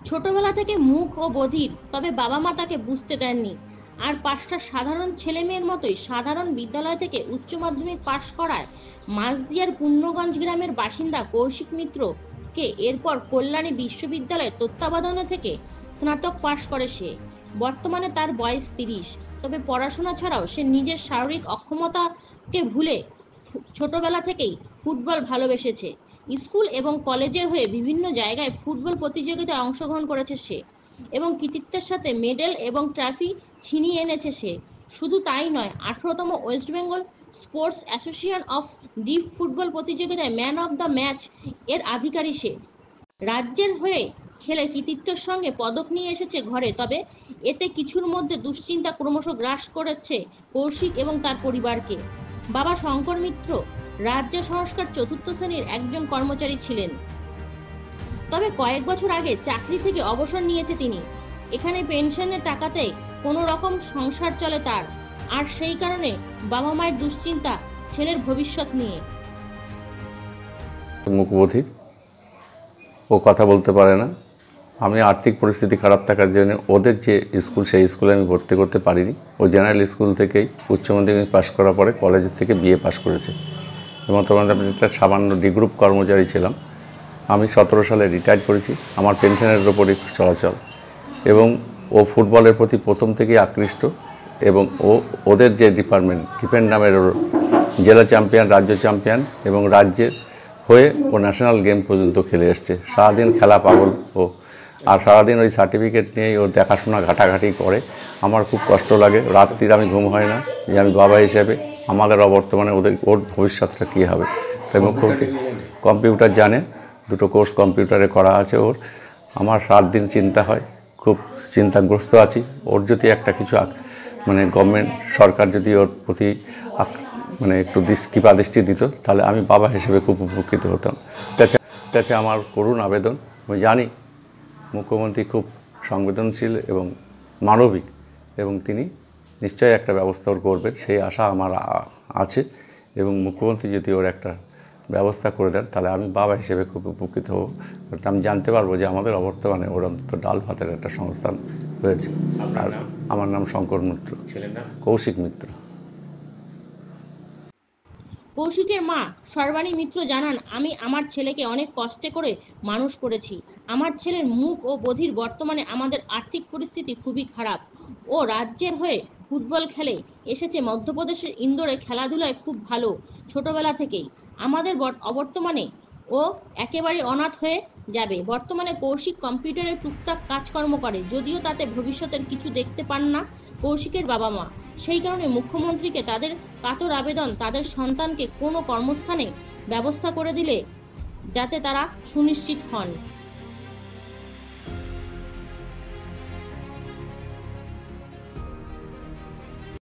ছোটবেলা থেকে মুখ ও বধির, তবে বাবা মা তাকে বুঝতে দেননি। আর পাঁচটা সাধারণ ছেলে মেয়ের মতোই সাধারণ বিদ্যালয় থেকে উচ্চ মাধ্যমিক পাশ করায় মাঝদিয়ার পূর্ণগঞ্জ গ্রামের বাসিন্দা কৌশিক মিত্রকে এরপর কল্যাণী বিশ্ববিদ্যালয়ের তত্ত্বাবধানে থেকে স্নাতক পাশ করে সে। বর্তমানে তার বয়স 30। তবে পড়াশোনা ছাড়াও সে নিজের শারীরিক অক্ষমতাকে ভুলে ছোটবেলা থেকেই ফুটবল ভালোবেসেছে। স্কুল এবং কলেজের হয়ে বিভিন্ন জায়গায় ফুটবল প্রতিযোগিতায় অংশগ্রহণ করেছে সে এবং কৃতিত্বের সাথে মেডেল এবং ট্রফি ছিনিয়ে এনেছে সে। শুধু তাই নয়, 18তম west Bengal sports association of deep football প্রতিযোগিতায় ম্যান অব দ্য ম্যাচ এর অধিকারী সে। রাজ্যের হয়ে খেলে কৃতিত্বের সঙ্গে পদক নিয়ে এসেছে ঘরে। তবে এতে কিছুর মধ্যে দুশ্চিন্তা ক্রমশ গ্রাস করেছে কৌশিক এবং তার পরিবারকে। বাবা শঙ্কর মিত্র রাজ্য সংস্কার চতুর্থ শ্রেণীর একজন কর্মচারী ছিলেন। তবে কয়েক বছর আগে চাকরি থেকে অবসর নিয়েছে তিনি। এখানে পেনশনের টাকাতে কোনো রকম সংসার চলে তার। আর সেই কারণে বাবা মায়ের দুশ্চিন্তা ছেলের ভবিষ্যৎ নিয়ে। মুখবধির, ও কথা বলতে পারে না। আমি আর্থিক পরিস্থিতি খারাপ থাকার জন্য ওদের যে স্কুল, সেই স্কুলে আমি ভর্তি করতে পারিনি। ও জেনারেল স্কুল থেকেই উচ্চ মাধ্যমিক পাশ করার পরে কলেজের থেকে বিএ পাশ করেছে এবং তখন আমি একটা সামান্য ডি গ্রুপ কর্মচারী ছিলাম। আমি 17 সালে রিটায়ার করেছি। আমার পেনশনের ওপরই চলাচল এবং ও ফুটবলের প্রতি প্রথম থেকেই আকৃষ্ট এবং ওদের যে ডিপার্টমেন্ট ডিফেন্ড নামের জেলা চ্যাম্পিয়ন, রাজ্য চ্যাম্পিয়ন এবং রাজ্যের হয়ে ও ন্যাশনাল গেম পর্যন্ত খেলে এসছে। সারাদিন খেলা পাগল ও, আর সারাদিন ওই সার্টিফিকেট নিয়েই ওর দেখাশোনা ঘাটাঘাটি করে। আমার খুব কষ্ট লাগে, রাত্রির আমি ঘুম হয় না যে আমি বাবা হিসেবে আমাদের অবর্তমানে ওর ভবিষ্যৎটা কী হবে। তাই মুখ্যমন্ত্রী কম্পিউটার জানে, 2টো কোর্স কম্পিউটারে করা আছে ওর। আমার রাত দিন চিন্তা হয়, খুব চিন্তাগ্রস্ত আছি। ওর যদি একটা কিছু মানে গভর্নমেন্ট সরকার যদি ওর প্রতি মানে একটু কৃপা দৃষ্টি দিত, তাহলে আমি বাবা হিসেবে খুব উপকৃত হতাম। কাছে আমার করুণ আবেদন, আমি জানি মুখ্যমন্ত্রী খুব সংবেদনশীল এবং মানবিক এবং তিনি নিশ্চয়ই একটা ব্যবস্থা ওর করবেন, সেই আশা আমার আছে। এবং মুখ্যমন্ত্রী যদি ওর একটা ব্যবস্থা করে দেন, তাহলে আমি বাবা হিসেবে খুব উপকৃত হব। আমি জানতে পারবো যে আমাদের অবর্তমানে ওর অন্তত ডাল ভাতের একটা সংস্থান হয়েছে। আর আমার নাম শঙ্কর মিত্র, ছেলের নাম কৌশিক মিত্র। কৌশিকের মা সর্বাণী মিত্র জানান, আমি আমার ছেলেকে অনেক কষ্টে করে মানুষ করেছি। আমার ছেলের মুখ ও বধির। বর্তমানে আমাদের আর্থিক পরিস্থিতি খুবই খারাপ। ও রাজ্যের হয়ে ফুটবল খেলে এসেছে মধ্যপ্রদেশের ইন্দোরে। খেলাধুলায় খুব ভালো ছোটবেলা থেকেই। আমাদের অবর্তমানে ও একেবারে অনাথ হয়ে যাবে। বর্তমানে কৌশিক কম্পিউটারে টুকটাক কাজকর্ম করে, যদিও তাতে ভবিষ্যতের কিছু দেখতে পান না কৌশিকের বাবা মা। সেই কারণে মুখ্যমন্ত্রীকে তাদের কাতর আবেদন, তাদের সন্তানকে কোনো কর্মস্থানে ব্যবস্থা করে দিলে যাতে তারা সুনিশ্চিত হন।